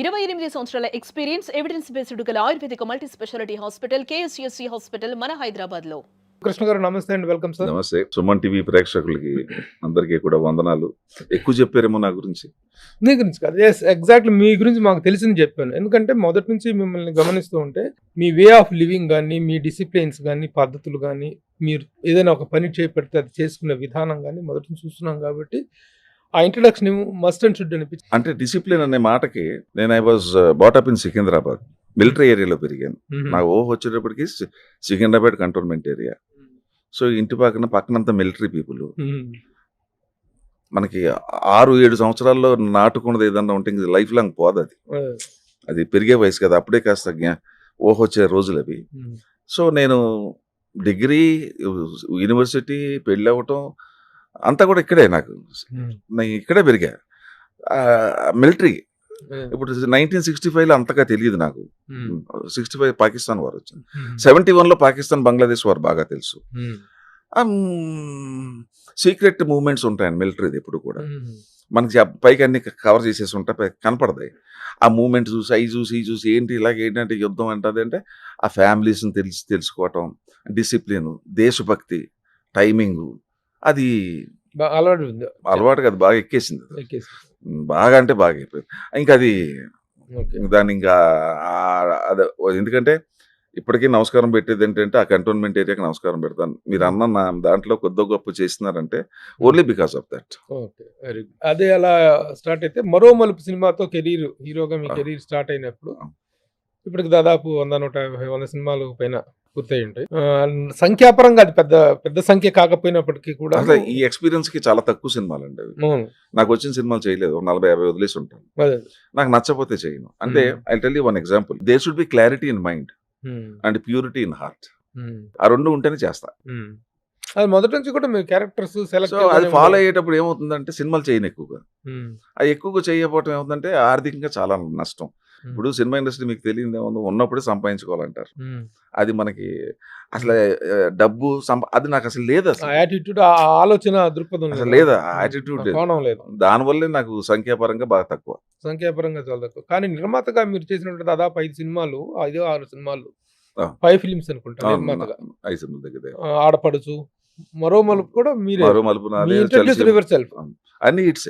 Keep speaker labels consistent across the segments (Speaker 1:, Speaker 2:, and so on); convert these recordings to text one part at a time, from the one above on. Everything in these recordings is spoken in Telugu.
Speaker 1: 28 సంవత్సరాల ఎక్స్పీరియన్స్ ఎవిడెన్స్ బేస్డ్ గల ఆయుర్వేదిక multi speciality hospital KSUSC hospital మన హైదరాబాద్ లో.
Speaker 2: కృష్ణ గారు నమస్తే అండి, వెల్కమ్ సార్.
Speaker 3: నమస్తే. సుమన్ టీవీ ప్రేక్షకులకి అందరికీ కూడా వందనాలు. ఎక్కువ చెప్పారేమో నా గురించి.
Speaker 2: మీ గురించి కాదు, ఎస్ ఎగ్జాక్ట్లీ మీ గురించి మాకు తెలిసింది చెప్పాను. ఎందుకంటే మొదటి నుంచి మిమ్మల్ని గమనిస్తూ ఉంటే మీ వే ఆఫ్ లివింగ్ కానీ, మీ డిసిప్లిన్స్ కానీ, పద్ధతులు కానీ, మీరు ఏదైనా ఒక పని చేపడితే అది చేసుకునే విధానం కానీ మొదటి నుంచి చూస్తున్నాం కాబట్టి ఆ ఇంట్రడక్షన్ మస్ట్ అండ్ షుడ్ అనిపించింది.
Speaker 3: అంటే డిసిప్లిన్ అనే మాటకి నేను I was బాటప్ in Secunderabad, military ఏరియాలో పెరిగాను. నా వచ్చేటప్పటికి సికింద్రాబాద్ కంటోన్మెంట్ ఏరియా. సో ఇంటి పక్కనంతా మిలిటరీ పీపుల్. మనకి 6-7 సంవత్సరాల్లో నాటుకున్నది ఏదన్నా ఉంటే ఇంక లైఫ్ లాంగ్ పోదు. అది పెరిగే వయసు కదా, అప్పుడే కాస్త వచ్చే రోజులు అవి. సో నేను డిగ్రీ, యూనివర్సిటీ, పెళ్ళి అవ్వటం అంతా కూడా ఇక్కడే. నేను ఇక్కడే పెరిగా. మిలిటరీ ఇప్పుడు 1965లో అంతగా తెలియదు నాకు. 65 పాకిస్తాన్ వారు వచ్చింది. 71లో పాకిస్తాన్, బంగ్లాదేశ్ వారు బాగా తెలుసు. సీక్రెట్ మూవ్మెంట్స్ ఉంటాయండి మిలిటరీది ఎప్పుడు కూడా. మనకి పైకి అన్ని కవర్ చేసేసి ఉంటాయి, కనపడతాయి. ఆ మూమెంట్ చూసి అవి చూసి ఏంటి ఇలాగ ఏంటంటే యుద్ధం అంటే అంటే ఆ ఫ్యామిలీస్ని తెలుసుకోవటం, డిసిప్లిన్, దేశభక్తి, టైమింగు, అది అలవాటు కదా, బాగా ఎక్కేసింది. బాగా అంటే బాగా అయిపోయింది. ఇంకా అది దాన్ని ఇంకా అదే. ఎందుకంటే ఇప్పటికీ నమస్కారం పెట్టేది ఏంటంటే ఆ కంటోన్మెంట్ ఏరియాకి నమస్కారం పెడతాను. మీరు అన్న దాంట్లో కొద్ది గొప్ప చేస్తున్నారంటే ఓన్లీ బికాస్ ఆఫ్ దట్.
Speaker 2: అదే అలా స్టార్ట్ అయితే మరో మలుపు సినిమాతో కెరీర్, హీరోగా మీ కెరీర్ స్టార్ట్ అయినప్పుడు ఇప్పటికి దాదాపు 100-150 సినిమాలు పైన పూర్తయి ఉంటాయి. సంఖ్యాపరంగా అది పెద్ద సంఖ్య కాకపోయినప్పటికీ కూడా
Speaker 3: ఈ ఎక్స్పీరియన్స్ కి చాలా తక్కువ సినిమాలు అండి. నాకు వచ్చిన సినిమాలు చేయలేదు, 40-50 వదిలేసి ఉంటాను. నాకు నచ్చపోతే చేయను. అంటే I tell you one example. They should be clarity in mind and purity in heart. ఆ రెండు ఉంటేనే చేస్తా.
Speaker 2: అది మొదటి నుంచి కూడా మీ క్యారెక్టర్స్ సెలెక్ట్
Speaker 3: అది ఫాలో అయ్యేటప్పుడు ఏమవుతుందంటే సినిమాలు చేయను ఎక్కువగా. అది ఎక్కువగా చేయకపోవడం ఏమవుతుందంటే ఆర్థికంగా చాలా నష్టం. ఇప్పుడు సినిమా ఇండస్ట్రీ మీకు తెలియదు ఏముందో, ఉన్నప్పుడే సంపాదించుకోవాలంటారు. అది మనకి అసలు డబ్బు అది నాకు అసలు లేదు. అసలు
Speaker 2: యాటిట్యూడ్, ఆలోచన దృక్పథం
Speaker 3: అసలు లేదా, యాటిట్యూడ్
Speaker 2: లేదు.
Speaker 3: దానివల్లే నాకు సంఖ్యాపరంగా బాగా తక్కువ.
Speaker 2: సంఖ్యాపరంగా చాలా తక్కువ. కానీ నిర్మాతగా మీరు చేసినట్టు దాదాపు 5 సినిమాలు, 5-6 సినిమాలు, 5 ఫిలిమ్స్ అనుకుంటా నిర్మాతగా.
Speaker 3: 5 సినిమాల దగ్గర
Speaker 2: ఆడపడుచు, మరో మలుపు కూడా మీరే.
Speaker 3: మరో మలుపు అన్ని హిట్స్.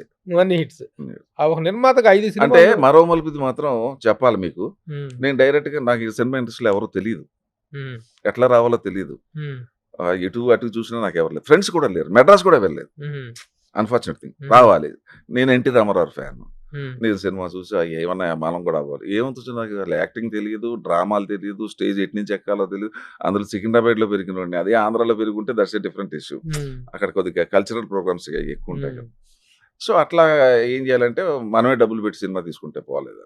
Speaker 2: ఒక నిర్మాతగా 5 సినిమా.
Speaker 3: అంటే మరో మలుపుది మాత్రం చెప్పాలి మీకు. నేను డైరెక్ట్ గా నాకు ఈ సినిమా ఇండస్ట్రీలో ఎవరో తెలియదు, ఎట్లా రావాలో తెలియదు. ఎటు అటు చూసినా నాకు ఎవరు లేదు, ఫ్రెండ్స్ కూడా లేరు, మెడ్రాస్ కూడా వెళ్ళలేదు. Unfortunate thing. రావాలి, నేను ఎన్టీ రామారావు ఫ్యాన్. నేను సినిమా చూసి ఏమన్నా మనం కూడా అవ్వాలి. ఏమవుతుంది నాకు యాక్టింగ్ తెలియదు, డ్రామాలు తెలియదు, స్టేజ్ ఎటు నుంచి ఎక్కాలో తెలియదు. అందులో సికింద్రాబాద్ లో పెరిగిన వాడిని, అదే ఆంధ్రాలో పెరుగుంటే దట్స్ ఎ డిఫరెంట్ ఇష్యూ. అక్కడ కొద్దిగా కల్చరల్ ప్రోగ్రామ్స్ ఎక్కువ ఉంటాయి కదా. సో అట్లా ఏం చేయాలంటే మనమే డబ్బులు పెట్టి సినిమా తీసుకుంటే పోలేదు.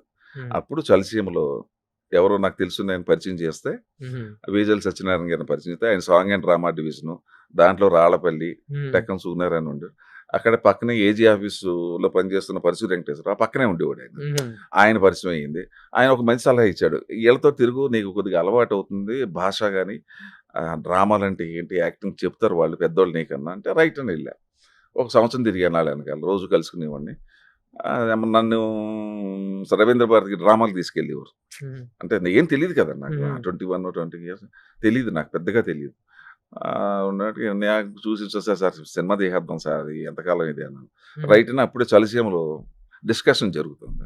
Speaker 3: అప్పుడు చలసీమలో ఎవరో నాకు తెలుసు నేను పరిచయం చేస్తే, వేజల్ సత్యనారాయణ గారిని పరిచయం చేస్తే, ఆయన సాంగ్ అండ్ డ్రామా డివిజన్, దాంట్లో రాళ్లపల్లి, టెక్కన్ సుకునారాయణ ఉండే. అక్కడ పక్కనే ఏజీ ఆఫీసులో పనిచేస్తున్న పరిశు వెంకటేశ్వర ఆ పక్కనే ఉండేవాడు. ఆయన పరిచయం అయ్యింది. ఆయన ఒక మంచి సలహా ఇచ్చాడు, వీళ్ళతో తిరుగు, నీకు కొద్దిగా అలవాటు అవుతుంది భాష, కానీ డ్రామాలు అంటే ఏంటి, యాక్టింగ్ చెప్తారు వాళ్ళు పెద్దోళ్ళు నీకన్నా అంటే. రైట్ అని వెళ్ళా. 1 సంవత్సరం తిరిగాను వాళ్ళ వెనకాల, రోజు కలుసుకునేవాడిని. నన్ను రవీంద్ర భారతికి డ్రామాలు తీసుకెళ్ళేవారు. అంటే ఏం తెలియదు కదా నాకు, 21-20 ఇయర్స్ తెలియదు నాకు, పెద్దగా తెలియదు. నాకు చూసి సార్ సినిమా తీసేద్దాం సార్, ఎంతకాలం ఇది అన్నాను. రైట్ అని అప్పుడే చలసీమలో డిస్కషన్ జరుగుతుంది.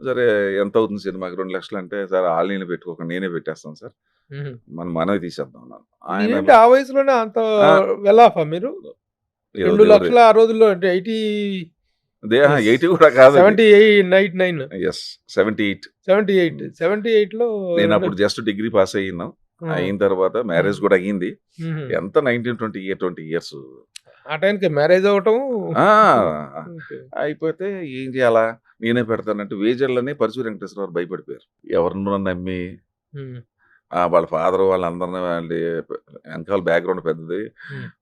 Speaker 3: సరే ఎంత అవుతుంది సినిమాకి, 2 లక్షలు అంటే, సార్ ఆన్లైన్ పెట్టుకోక నేనే పెట్టేస్తాను సార్, మనమే తీసేద్దాం అన్నాను. ఆయన
Speaker 2: ఆ వయసులోనే అంత వెలాఫా మీరు? 2 లక్షలు ఆ రోజుల్లో అంటే
Speaker 3: 80 కూడా కాదు,
Speaker 2: 78 లో
Speaker 3: నేను అప్పుడు జస్ట్ డిగ్రీ పాస్ అయిన తర్వాత మ్యారేజ్ కూడా అయ్యింది. ఎంత 19-20 ఇయర్స్
Speaker 2: ఆ టైంకి మ్యారేజ్ అవటం
Speaker 3: అయిపోతే ఏం చేయాలా, నేనే పెడతానంటే వేజర్లని పరిశు వెంకటేశ్వర భయపడిపోయారు. ఎవరినో నమ్మి వాళ్ళ ఫాదర్ వాళ్ళందరినీ, వాళ్ళ వెనకాల బ్యాక్గ్రౌండ్ పెద్దది,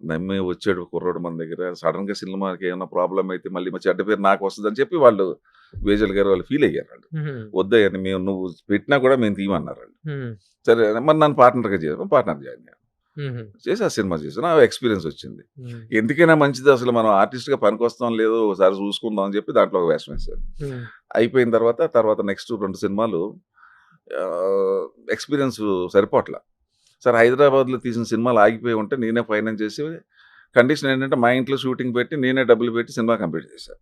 Speaker 3: నమ్మి వచ్చాడు కుర్రోడు మన దగ్గర. సడన్ గా సినిమాకి ఏమైనా ప్రాబ్లం అయితే మళ్ళీ చెడ్డ పేరు నాకు వస్తుంది అని చెప్పి వాళ్ళు వేజల్ గారు వాళ్ళు ఫీల్ అయ్యారు. వాళ్ళు వద్దయ్యని, మేము నువ్వు పెట్టినా కూడా మేము తీయమన్నారు. సరే మరి నన్ను పార్ట్నర్గా చేయాలి, పార్ట్నర్ జాయిన్ అయ్యాను. చేసి ఆ సినిమా చేశాను. ఆ ఎక్స్పీరియన్స్ వచ్చింది. ఎందుకైనా మంచిది అసలు మనం ఆర్టిస్ట్‌గా పనికొస్తాం లేదో ఒకసారి చూసుకుందాం అని చెప్పి దాంట్లో ఒక వేషం వేశాను. అయిపోయిన తర్వాత నెక్స్ట్ 2 సినిమాలు ఎక్స్‌పీరియన్స్ సరిపోట్ల. సార్ హైదరాబాద్‌లో తీసిన సినిమాలు ఆగిపోయి ఉంటే నేనే ఫైనాన్స్ చేసి కండిషన్ ఏంటంటే మా ఇంట్లో షూటింగ్ పెట్టి నేనే డబ్బులు పెట్టి సినిమా కంప్లీట్ చేశాను.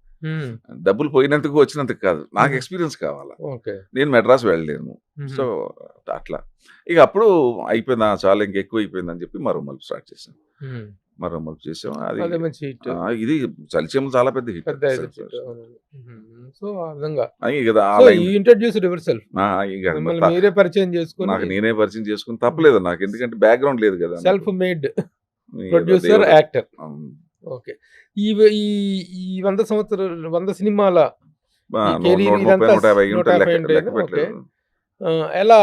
Speaker 3: డబ్బులు పోయినందుకు వచ్చినందుకు కాదు. నాకు ఎక్స్‌పీరియన్స్ కావాలా. నేను మెడ్రాస్ వెళ్ళలేను. సో అట్లా. ఇక అప్పుడు అయిపోయింది. చాలా ఇంకెక్కువ అయిపోయిందని చెప్పి మరో మలుపు స్టార్ట్ చేశాను. మరో మలుపు చేసాం. అది ఇది చలిచీమలు చాలా పెద్ద హిట్.
Speaker 2: సో ఆ విధంగా
Speaker 3: కదా
Speaker 2: ఇంట్రడ్యూస్డ్ యువర్ సెల్ఫ్. మీరే పరిచయం చేసుకుని
Speaker 3: నాకు నేనే పరిచయం చేసుకుని తప్పలేదు నాకు. ఎందుకంటే బ్యాక్గ్రౌండ్ లేదు కదా.
Speaker 2: Self made producer, actor. Okay. ఈ ఈ ఈ 100 సంవత్సరాలు 100 సినిమాల ఎలా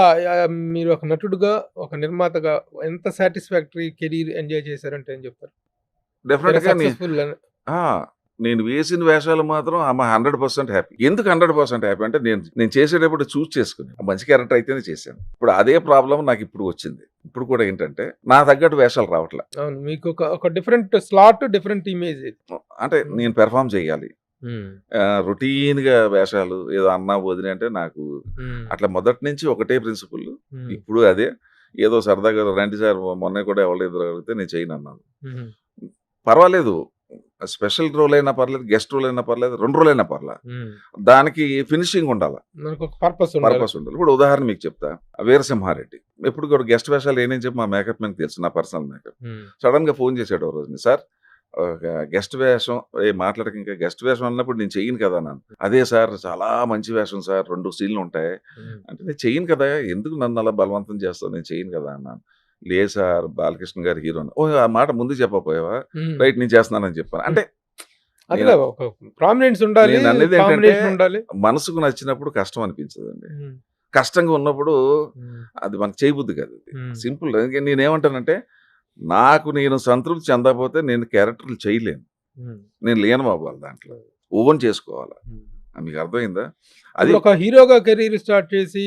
Speaker 2: మీరు ఒక నటుడుగా, ఒక నిర్మాతగా ఎంత సాటిస్ఫాక్టరీ కెరీర్ ఎంజాయ్ చేశారంటే ఏం చెప్తారు?
Speaker 3: డెఫినెట్‌గా నేను వేసిన వేషాలు మాత్రం 100% హ్యాపీ. ఎందుకు 100% హ్యాపీ అంటే నేను చేసేటప్పుడు చూస్ చేసుకుని మంచి క్యారెక్టర్ అయితేనే చేశాను. ఇప్పుడు అదే ప్రాబ్లం నాకు ఇప్పుడు వచ్చింది. ఇప్పుడు కూడా ఏంటంటే నా తగ్గట్టు వేషాలు రావట్లే.
Speaker 2: అవును, మీకు ఒక డిఫరెంట్ స్లాట్, డిఫరెంట్ ఇమేజ్.
Speaker 3: అంటే నేను పెర్ఫామ్ చేయాలి. రొటీన్ గా వేషాలు ఏదో అన్నా వదిలే అంటే నాకు అట్లా మొదటి నుంచి ఒకటే ప్రిన్సిపల్. ఇప్పుడు అదే ఏదో సరదాగా రండి సార్ మొన్న కూడా ఎవరు అడిగితే నేను చేయను అన్నాను. పర్వాలేదు, స్పెషల్ రోల్ అయినా పర్లేదు, గెస్ట్ రోల్ అయినా పర్లేదు, 2 రోజులు అయినా పర్లేదు, దానికి ఫినిషింగ్ ఉండాలి,
Speaker 2: పర్పస్
Speaker 3: ఉండాలి. ఇప్పుడు ఉదాహరణ మీకు చెప్తా. వీరసింహారెడ్డి ఎప్పుడు కూడా గెస్ట్ వేషాలు ఏనేం చెప్పి మా మేకప్ మ్యాన్ తెలుసు, నా పర్సనల్ మేకప్. సడన్ గా ఫోన్ చేశాడు ఓ రోజు, సార్ గెస్ట్ వేషం మాట్లాడక ఇంకా గెస్ట్ వేషం అన్నప్పుడు నేను చెయ్యను కదా అన్నాను. అదే సార్ చాలా మంచి వేషం సార్, 2 సీన్లు ఉంటాయి అంటే నేను చెయ్యను కదా, ఎందుకు నన్ను అలా బలవంతం చేస్తావు, నేను చెయ్యను కదా అన్నాను. లేదు సార్ బాలకృష్ణ గారు హీరో. ఓ ఆ మాట ముందు చెప్పపోయావా, రైట్ నేను చేస్తున్నానని చెప్పాను. అంటే మనసుకు నచ్చినప్పుడు కష్టం అనిపించదండి. కష్టంగా ఉన్నప్పుడు అది మనకు చేయబుద్ధి కాదు. సింపుల్. నేనేమంటానంటే నాకు నేను సంతృప్తి చెందకపోతే నేను క్యారెక్టర్లు చేయలేను. నేను లేను అవ్వాలి, దాంట్లో ఓన్ చేసుకోవాలి. మీకు అర్థమైందా?
Speaker 2: అది ఒక హీరోగా కెరీర్ స్టార్ట్ చేసి,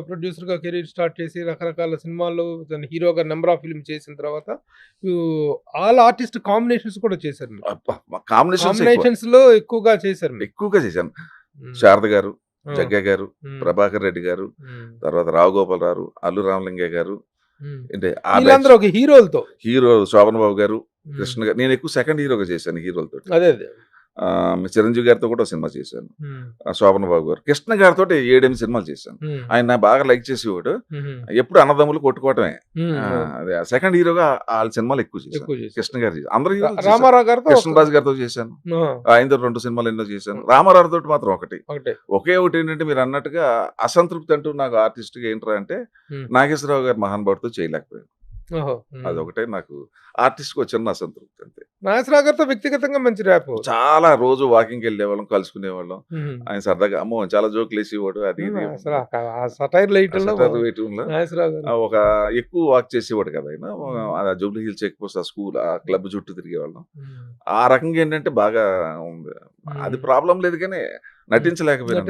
Speaker 2: ప్రొడ్యూసర్ గా కెరీర్ స్టార్ట్ చేసి, రకరకాల సినిమాల్లో హీరోగా నెంబర్ ఆఫ్ ఫిల్మ్ చేసిన తర్వాత ఆల్ ఆర్టిస్ట్ కాంబినేషన్స్ కూడా చేశారు.
Speaker 3: కాంబినేషన్స్
Speaker 2: లో ఎక్కువగా చేశాను.
Speaker 3: శారద గారు, జగ్గ గారు, ప్రభాకర్ రెడ్డి గారు, తర్వాత రావు గోపాలరావు, అల్లు రామలింగయ్య గారు,
Speaker 2: అంటే
Speaker 3: హీరో శోభన్ బాబు గారు, కృష్ణ గారు. నేను ఎక్కువ సెకండ్ హీరోగా చేశాను హీరోలతో.
Speaker 2: అదే
Speaker 3: చిరంజీవి గారితో కూడా సినిమా చేశాను. శోభన్ బాబు గారు, కృష్ణ గారితో 7-8 సినిమాలు చేశాను. ఆయన నాకు బాగా లైక్ చేసేవాడు. ఎప్పుడు అన్నదమ్ములు కొట్టుకోవటమే. అదే సెకండ్ హీరోగా వాళ్ళ సినిమాలు ఎక్కువ చేశాను. కృష్ణ గారు, అందరూ
Speaker 2: రామారావు గారితో,
Speaker 3: కృష్ణరాజు గారితో చేశాను. ఆయనతో 2 సినిమాలు ఎన్నో చేశాను. రామారావు తోటి మాత్రం ఒకే ఒకటి ఏంటంటే మీరు అన్నట్టుగా అసంతృప్తి అంటూ నాకు ఆర్టిస్ట్ గా ఏంటంటే అంటే నాగేశ్వరరావు గారు మహానుభావుడితో చేయలేకపోయాను. అదొకటే నాకు ఆర్టిస్ట్ కి వచ్చిన అసంతృప్తి, అంతే.
Speaker 2: నాగేశ్వరరావు గారితో వ్యక్తిగతంగా మంచి ర్యాప్.
Speaker 3: చాలా రోజు వాకింగ్ వెళ్ళేవాళ్ళం, కలుసుకునేవాళ్ళం. ఆయన సరదాగా అమ్మో చాలా జోకులు వేసేవాడు. అది ఒక ఎక్కువ వాక్ చేసేవాడు కదా ఆయన. జూబ్లీ హిల్స్ చెక్ ఆ స్కూల్ ఆ క్లబ్ చుట్టూ తిరిగేవాళ్ళం. ఆ రకంగా ఏంటంటే బాగా ఉంది. అది ప్రాబ్లం లేదు కానీ నటించలేకపోయినా.